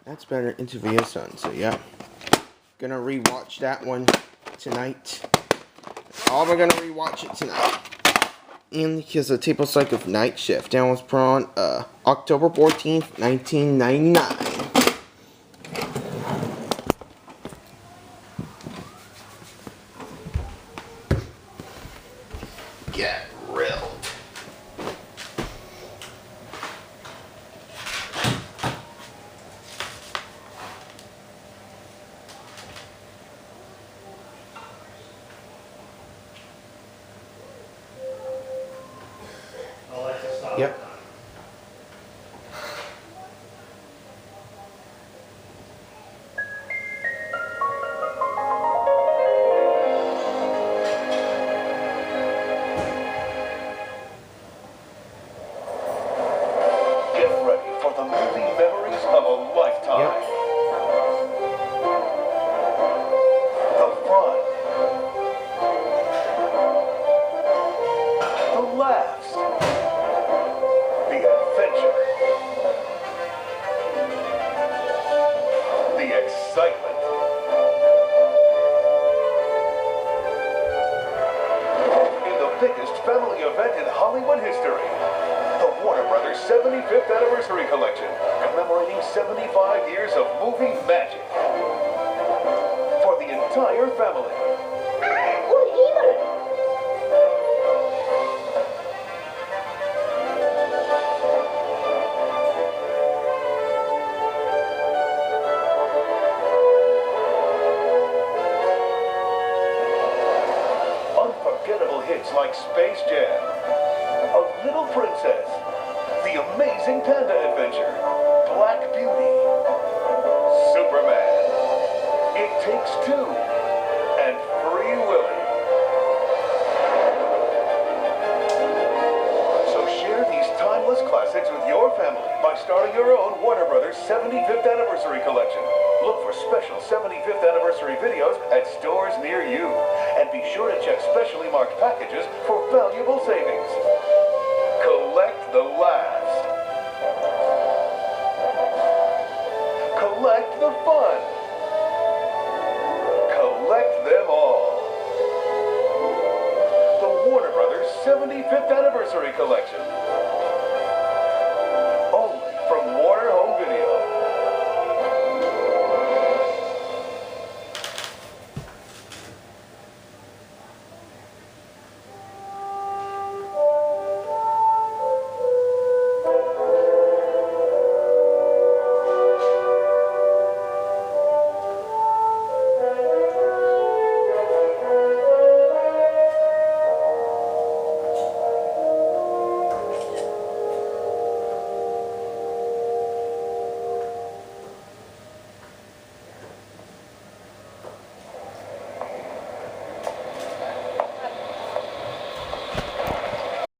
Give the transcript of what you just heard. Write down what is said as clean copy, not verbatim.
That's better interview son. So yeah, gonna rewatch that one tonight. All we're gonna rewatch it tonight. And because the Table Psych of Night Shift. That was put on October 14th, 1999. Get real. Yep. Get ready for the movie memories of a lifetime. Yep. The fun. The laughs. The adventure. The excitement. In the biggest family event in Hollywood history, the Warner Brothers 75th Anniversary Collection, commemorating 75 years of movie magic. For the entire family. Unforgettable hits like Space Jam, A Little Princess, The Amazing Panda Adventure, Black Beauty, Superman, It Takes Two, and Free Willy. So share these timeless classics with your family by starting your own Warner Brothers 75th Anniversary Collection. Look for special 75th Anniversary videos at stores near you. And be sure to check specially marked packages for valuable savings. Collect the laughs. Collect the fun. Collect them all. The Warner Brothers 75th Anniversary Collection.